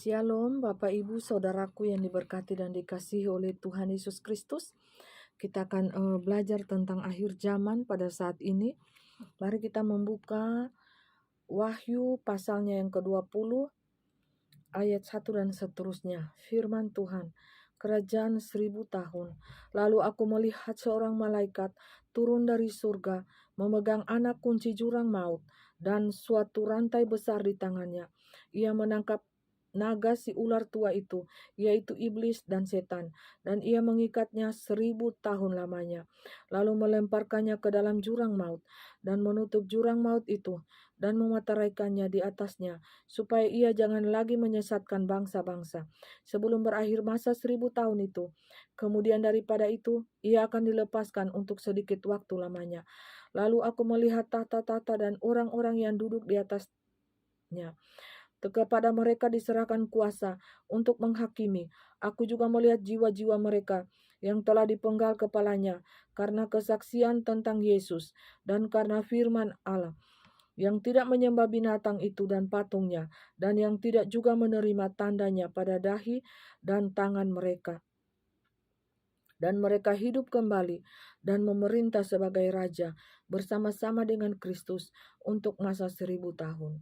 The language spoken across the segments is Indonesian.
Shalom Bapak Ibu Saudaraku yang diberkati dan dikasihi oleh Tuhan Yesus Kristus. Kita akan belajar tentang akhir zaman pada saat ini. Mari kita membuka Wahyu pasalnya yang ke-20 ayat 1 dan seterusnya. Firman Tuhan, kerajaan 1000 tahun. Lalu aku melihat seorang malaikat turun dari surga, memegang anak kunci jurang maut dan suatu rantai besar di tangannya. Ia menangkap naga si ular tua itu, yaitu iblis dan setan, dan ia mengikatnya 1000 tahun lamanya, lalu melemparkannya ke dalam jurang maut, dan menutup jurang maut itu, dan memeteraikannya di atasnya, supaya ia jangan lagi menyesatkan bangsa-bangsa, sebelum berakhir masa 1000 tahun itu. Kemudian daripada itu, ia akan dilepaskan untuk sedikit waktu lamanya. Lalu aku melihat tahta-tahta dan orang-orang yang duduk di atasnya. Kepada mereka diserahkan kuasa untuk menghakimi. Aku juga melihat jiwa-jiwa mereka yang telah dipenggal kepalanya karena kesaksian tentang Yesus dan karena firman Allah, yang tidak menyembah binatang itu dan patungnya, dan yang tidak juga menerima tandanya pada dahi dan tangan mereka. Dan mereka hidup kembali dan memerintah sebagai raja bersama-sama dengan Kristus untuk masa 1000 tahun.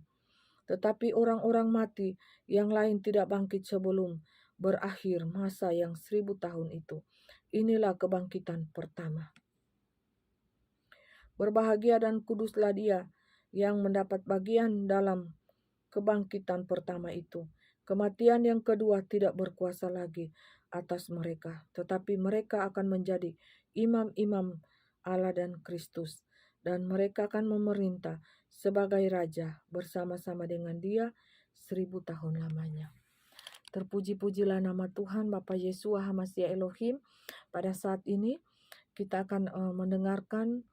Tetapi orang-orang mati yang lain tidak bangkit sebelum berakhir masa yang 1000 tahun itu. Inilah kebangkitan pertama. Berbahagia dan kuduslah dia yang mendapat bagian dalam kebangkitan pertama itu. Kematian yang kedua tidak berkuasa lagi atas mereka, tetapi mereka akan menjadi imam-imam Allah dan Kristus, dan mereka akan memerintah sebagai raja bersama-sama dengan dia 1000 tahun lamanya. Terpuji-pujilah nama Tuhan Bapa Yeshua HaMashiach Elohim. Pada saat ini kita akan mendengarkan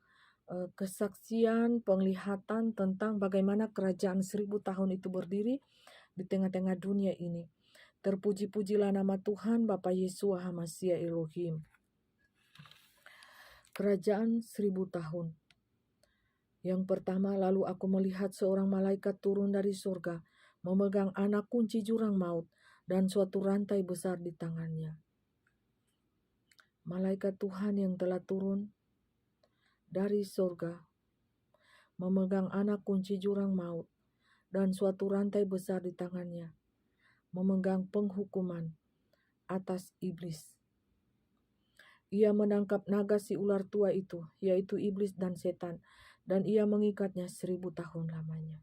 kesaksian, penglihatan tentang bagaimana kerajaan 1000 tahun itu berdiri di tengah-tengah dunia ini. Terpuji-pujilah nama Tuhan Bapa Yeshua HaMashiach Elohim. Kerajaan 1000 tahun. Yang pertama, lalu aku melihat seorang malaikat turun dari surga, memegang anak kunci jurang maut dan suatu rantai besar di tangannya. Malaikat Tuhan yang telah turun dari surga, memegang anak kunci jurang maut dan suatu rantai besar di tangannya, memegang penghukuman atas iblis. Ia menangkap naga si ular tua itu, yaitu iblis dan setan, dan ia mengikatnya 1000 tahun lamanya.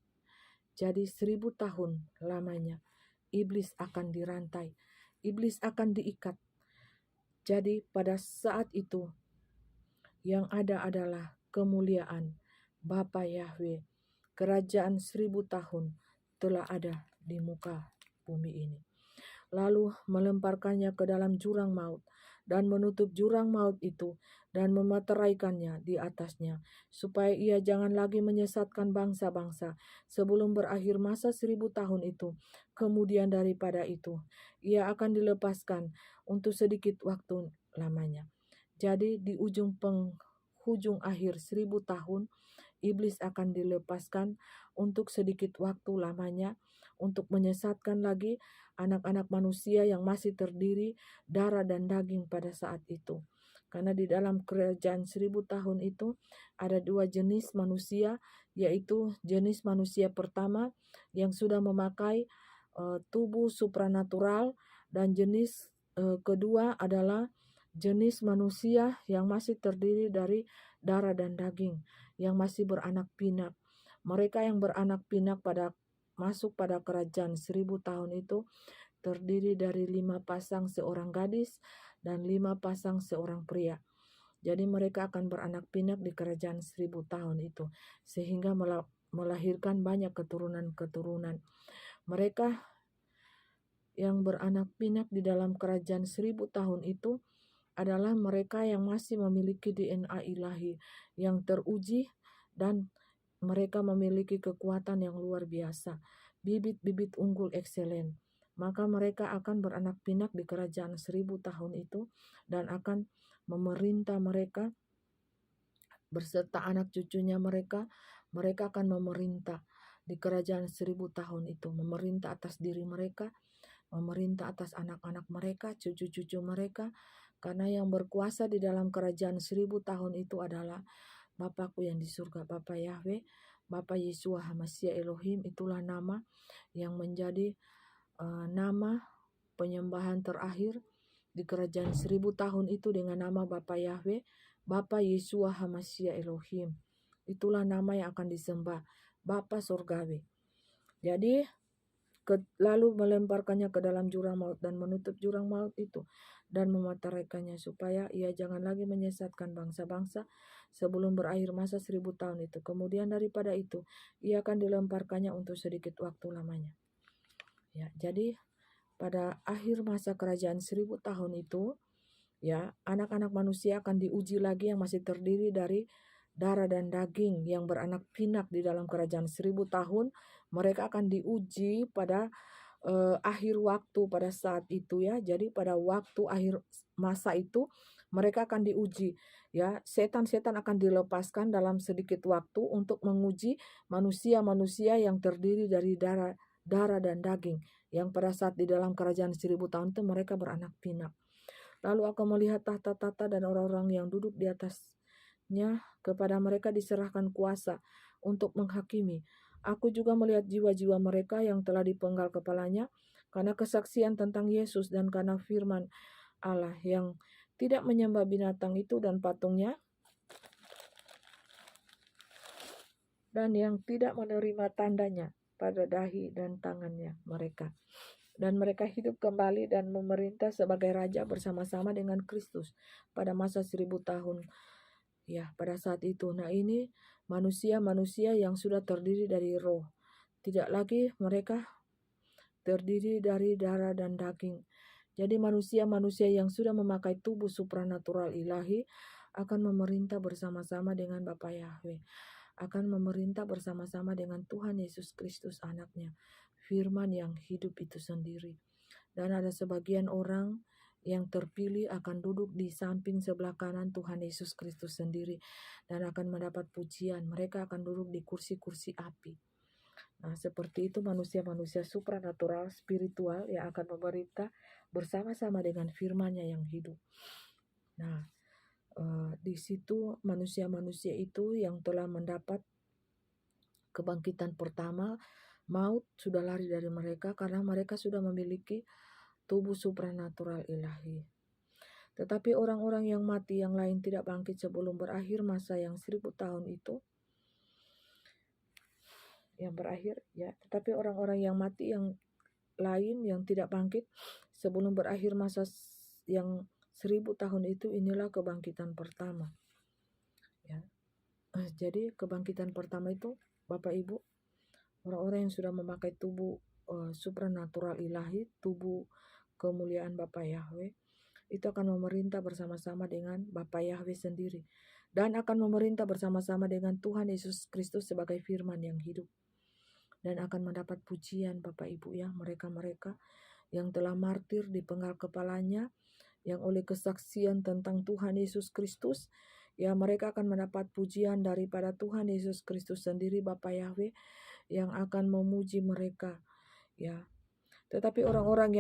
Jadi 1000 tahun lamanya iblis akan dirantai, iblis akan diikat. Jadi pada saat itu yang ada adalah kemuliaan Bapa Yahweh. Kerajaan 1000 tahun telah ada di muka bumi ini. Lalu melemparkannya ke dalam jurang maut dan menutup jurang maut itu dan memeteraikannya di atasnya, supaya ia jangan lagi menyesatkan bangsa-bangsa sebelum berakhir masa 1000 tahun itu. Kemudian daripada itu, ia akan dilepaskan untuk sedikit waktu lamanya. Jadi di penghujung akhir 1000 tahun, iblis akan dilepaskan untuk sedikit waktu lamanya untuk menyesatkan lagi anak-anak manusia yang masih terdiri darah dan daging pada saat itu. Karena di dalam kerajaan 1000 tahun itu ada dua jenis manusia, yaitu jenis manusia pertama yang sudah memakai tubuh supranatural, dan jenis kedua adalah jenis manusia yang masih terdiri dari darah dan daging, yang masih beranak pinak. Mereka yang beranak pinak masuk pada kerajaan 1000 tahun itu terdiri dari 5 pasang seorang gadis dan 5 pasang seorang pria. Jadi mereka akan beranak pinak di kerajaan 1000 tahun itu, sehingga melahirkan banyak keturunan-keturunan. Mereka yang beranak pinak di dalam kerajaan 1000 tahun itu adalah mereka yang masih memiliki DNA ilahi yang teruji, dan mereka memiliki kekuatan yang luar biasa, bibit-bibit unggul ekselen. Maka mereka akan beranak pinak di kerajaan 1000 tahun itu dan akan memerintah mereka berserta anak cucunya mereka. Mereka akan memerintah di kerajaan 1000 tahun itu, memerintah atas diri mereka memerintah atas anak-anak mereka, cucu-cucu mereka, karena yang berkuasa di dalam kerajaan 1000 tahun itu adalah Bapakku yang di surga, Bapa Yahweh, Bapa Yeshua HaMashiach Elohim. Itulah nama yang menjadi nama penyembahan terakhir di kerajaan 1000 tahun itu, dengan nama Bapa Yahweh, Bapa Yeshua HaMashiach Elohim. Itulah nama yang akan disembah, Bapa Surgawi. Jadi lalu melemparkannya ke dalam jurang maut dan menutup jurang maut itu dan memeteraikannya, supaya ia jangan lagi menyesatkan bangsa-bangsa sebelum berakhir masa 1000 tahun itu. Kemudian daripada itu ia akan dilemparkannya untuk sedikit waktu lamanya. Ya, jadi pada akhir masa kerajaan 1000 tahun itu, ya, anak-anak manusia akan diuji lagi, yang masih terdiri dari darah dan daging yang beranak pinak di dalam kerajaan 1000 tahun. Mereka akan diuji pada akhir waktu pada saat itu, ya. Jadi pada waktu akhir masa itu mereka akan diuji, ya. Setan-setan akan dilepaskan dalam sedikit waktu untuk menguji manusia-manusia yang terdiri dari darah dan daging, yang pada saat di dalam kerajaan 1000 tahun itu mereka beranak pinak. Lalu aku melihat tahta-tahta dan orang-orang yang duduk di atasnya, kepada mereka diserahkan kuasa untuk menghakimi. Aku juga melihat jiwa-jiwa mereka yang telah dipenggal kepalanya karena kesaksian tentang Yesus dan karena firman Allah, yang tidak menyembah binatang itu dan patungnya, dan yang tidak menerima tandanya pada dahi dan tangannya mereka. Dan mereka hidup kembali dan memerintah sebagai raja bersama-sama dengan Kristus pada masa 1000 tahun. Ya, pada saat itu. Nah, ini manusia-manusia yang sudah terdiri dari roh. Tidak lagi mereka terdiri dari darah dan daging. Jadi manusia-manusia yang sudah memakai tubuh supranatural ilahi akan memerintah bersama-sama dengan Bapa Yahweh. Akan memerintah bersama-sama dengan Tuhan Yesus Kristus anaknya. Firman yang hidup itu sendiri. Dan ada sebagian orang yang terpilih akan duduk di samping sebelah kanan Tuhan Yesus Kristus sendiri dan akan mendapat pujian. Mereka akan duduk di kursi-kursi api. Nah, seperti itu manusia-manusia supranatural, spiritual yang akan memerintah bersama-sama dengan firman-Nya yang hidup. Nah, di situ manusia-manusia itu yang telah mendapat kebangkitan pertama, maut sudah lari dari mereka karena mereka sudah memiliki tubuh supranatural ilahi. Tetapi orang-orang yang mati yang lain tidak bangkit sebelum berakhir masa yang 1000 tahun itu. Yang berakhir, ya. Tetapi orang-orang yang mati yang lain yang tidak bangkit sebelum berakhir masa yang 1000 tahun itu, inilah kebangkitan pertama. Ya. Jadi kebangkitan pertama itu, Bapak Ibu, orang-orang yang sudah memakai tubuh supranatural ilahi, tubuh kemuliaan Bapa Yahweh, itu akan memerintah bersama-sama dengan Bapa Yahweh sendiri dan akan memerintah bersama-sama dengan Tuhan Yesus Kristus sebagai firman yang hidup, dan akan mendapat pujian Bapak Ibu, ya. Mereka-mereka yang telah martir di penggal kepalanya, yang oleh kesaksian tentang Tuhan Yesus Kristus, ya, mereka akan mendapat pujian daripada Tuhan Yesus Kristus sendiri, Bapa Yahweh, yang akan memuji mereka, ya. Tetapi orang-orang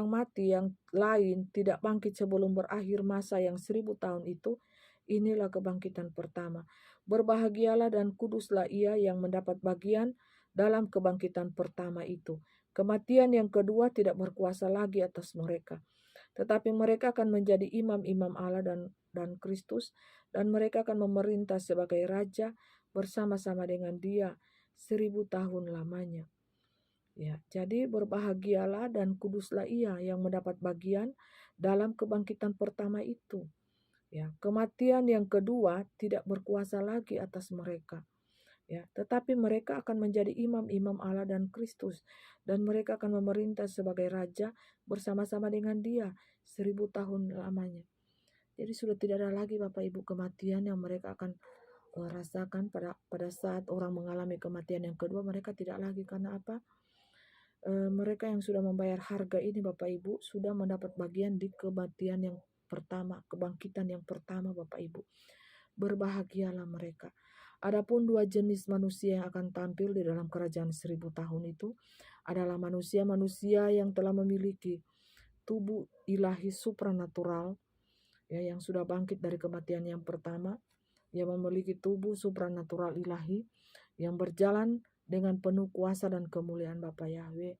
mati yang lain tidak bangkit sebelum berakhir masa yang 1000 tahun itu, inilah kebangkitan pertama. Berbahagialah dan kuduslah ia yang mendapat bagian dalam kebangkitan pertama itu. Kematian yang kedua tidak berkuasa lagi atas mereka, tetapi mereka akan menjadi imam-imam Allah dan Kristus, dan mereka akan memerintah sebagai raja bersama-sama dengan Dia 1000 tahun lamanya. Ya, jadi berbahagialah dan kuduslah ia yang mendapat bagian dalam kebangkitan pertama itu. Ya, kematian yang kedua tidak berkuasa lagi atas mereka. Ya, tetapi mereka akan menjadi imam-imam Allah dan Kristus, dan mereka akan memerintah sebagai raja bersama-sama dengan Dia 1000 tahun lamanya. Jadi sudah tidak ada lagi Bapak Ibu kematian yang mereka akan rasakan pada saat orang mengalami kematian yang kedua. Mereka tidak lagi, karena apa? Mereka yang sudah membayar harga ini Bapak Ibu sudah mendapat bagian di kematian yang pertama, kebangkitan yang pertama Bapak Ibu. Berbahagialah mereka. Adapun dua jenis manusia yang akan tampil di dalam kerajaan 1000 tahun itu adalah manusia-manusia yang telah memiliki tubuh ilahi supranatural, ya, yang sudah bangkit dari kematian yang pertama, yang memiliki tubuh supranatural ilahi, yang berjalan dengan penuh kuasa dan kemuliaan Bapa Yahweh.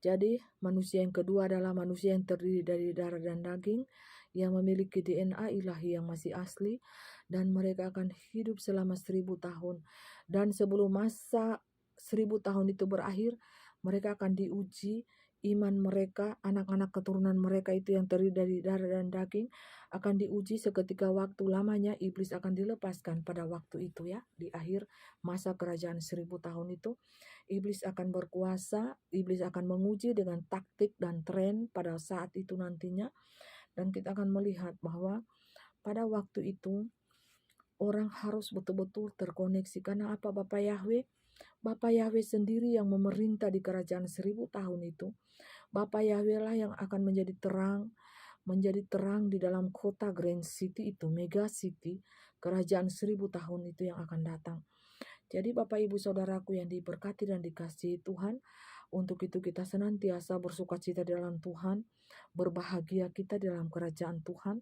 Jadi manusia yang kedua adalah manusia yang terdiri dari darah dan daging, yang memiliki DNA ilahi yang masih asli, dan mereka akan hidup selama 1000 tahun. Dan sebelum masa 1000 tahun itu berakhir, mereka akan diuji iman mereka, anak-anak keturunan mereka itu yang terdiri dari darah dan daging, akan diuji seketika waktu. Lamanya iblis akan dilepaskan pada waktu itu, ya, di akhir masa kerajaan 1000 tahun itu. Iblis akan berkuasa, iblis akan menguji dengan taktik dan tren pada saat itu nantinya. Dan kita akan melihat bahwa pada waktu itu orang harus betul-betul terkoneksi. Karena apa? Bapa Yahweh sendiri yang memerintah di kerajaan 1000 tahun itu. Bapa Yahweh lah yang akan menjadi terang di dalam kota Grand City itu, Mega City, kerajaan 1000 tahun itu yang akan datang. Jadi Bapak Ibu Saudaraku yang diberkati dan dikasihi Tuhan, untuk itu kita senantiasa bersukacita di dalam Tuhan, berbahagia kita di dalam kerajaan Tuhan,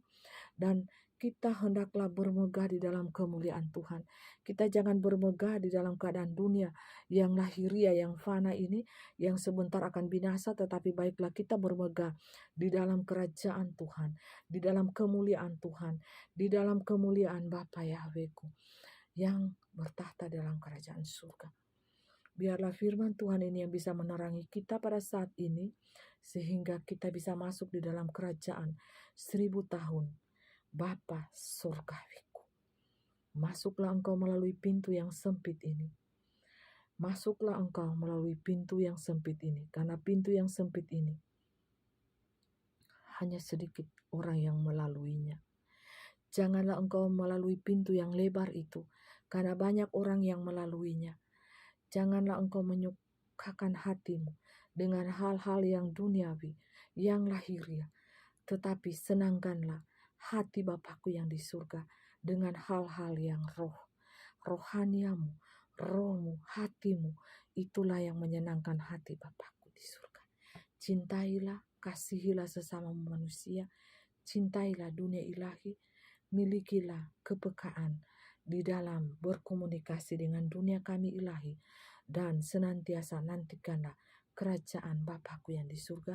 dan kita hendaklah bermegah di dalam kemuliaan Tuhan. Kita jangan bermegah di dalam keadaan dunia yang lahiria, yang fana ini, yang sebentar akan binasa, tetapi baiklah kita bermegah di dalam kerajaan Tuhan, di dalam kemuliaan Tuhan, di dalam kemuliaan Bapa Yahwehku yang bertahta dalam kerajaan surga. Biarlah firman Tuhan ini yang bisa menerangi kita pada saat ini, sehingga kita bisa masuk di dalam kerajaan 1000 tahun Bapa surgawiku. Masuklah engkau melalui pintu yang sempit ini. Masuklah engkau melalui pintu yang sempit ini, karena pintu yang sempit ini hanya sedikit orang yang melaluinya. Janganlah engkau melalui pintu yang lebar itu, karena banyak orang yang melaluinya. Janganlah engkau menyukakan hatimu dengan hal-hal yang duniawi, yang lahiriah, tetapi senangkanlah hati Bapakku yang di surga dengan hal-hal yang rohaniamu, rohmu, hatimu, itulah yang menyenangkan hati Bapakku di surga. Cintailah, kasihilah sesama manusia, cintailah dunia ilahi, milikilah kepekaan di dalam berkomunikasi dengan dunia kami ilahi, dan senantiasa nantikanlah kerajaan Bapakku yang di surga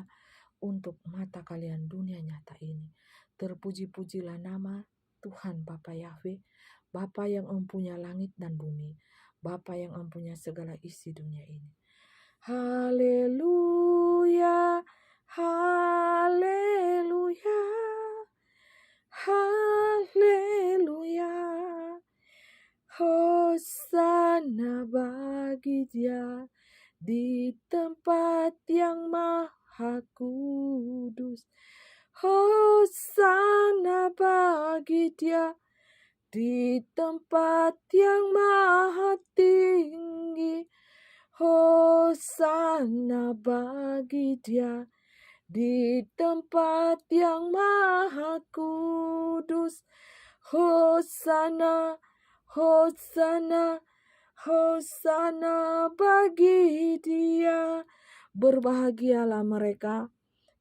untuk mata kalian dunia nyata ini. Terpuji-pujilah nama Tuhan Bapa Yahweh, Bapa yang empunya langit dan bumi, Bapa yang empunya segala isi dunia ini. Haleluya, haleluya, haleluya. Hosana bagi Dia di tempat yang maha kudus. Hosana bagi Dia di tempat yang maha tinggi. Hosana bagi Dia di tempat yang maha kudus. Hosana, Hosana, Hosana bagi Dia. Berbahagialah mereka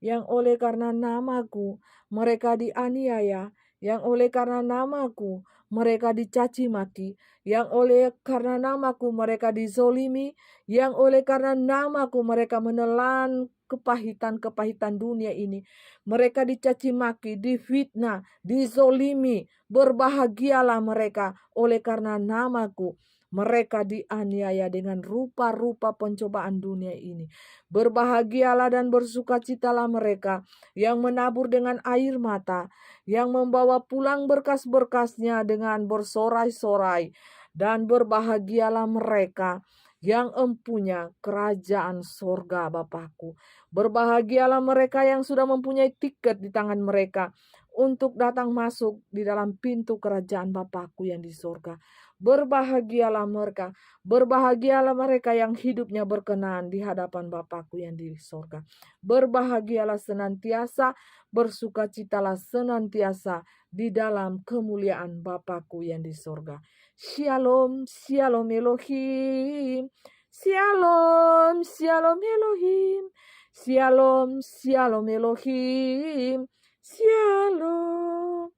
yang oleh karena namaku mereka dianiaya, yang oleh karena namaku mereka dicaci maki, yang oleh karena namaku mereka dizolimi, yang oleh karena namaku mereka menelan kepahitan-kepahitan dunia ini. Mereka dicaci maki, difitnah, dizolimi. Berbahagialah mereka oleh karena namaku. Mereka dianiaya dengan rupa-rupa pencobaan dunia ini. Berbahagialah dan bersukacitalah mereka yang menabur dengan air mata, yang membawa pulang berkas-berkasnya dengan bersorai-sorai. Dan berbahagialah mereka yang empunya kerajaan sorga Bapakku. Berbahagialah mereka yang sudah mempunyai tiket di tangan mereka untuk datang masuk di dalam pintu kerajaan Bapakku yang di sorga. Berbahagialah mereka yang hidupnya berkenan di hadapan Bapakku yang di sorga. Berbahagialah senantiasa, bersukacitalah senantiasa di dalam kemuliaan Bapakku yang di sorga. Shalom, shalom Elohim, Shalom, shalom Elohim. Shalom, shalom Elohim. Shalom.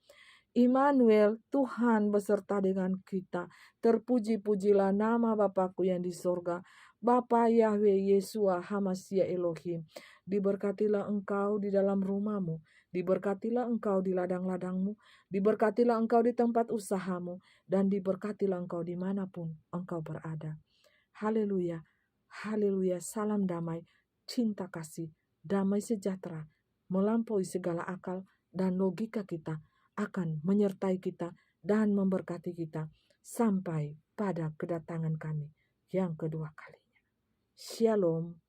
Immanuel, Tuhan beserta dengan kita. Terpuji-pujilah nama Bapakku yang di sorga. Bapa Yahweh Yesua Hamasya Elohim. Diberkatilah engkau di dalam rumahmu. Diberkatilah engkau di ladang-ladangmu. Diberkatilah engkau di tempat usahamu. Dan diberkatilah engkau dimanapun engkau berada. Haleluya, haleluya, salam damai, cinta kasih, damai sejahtera, melampaui segala akal dan logika kita akan menyertai kita dan memberkati kita sampai pada kedatangan kami yang kedua kalinya. Shalom.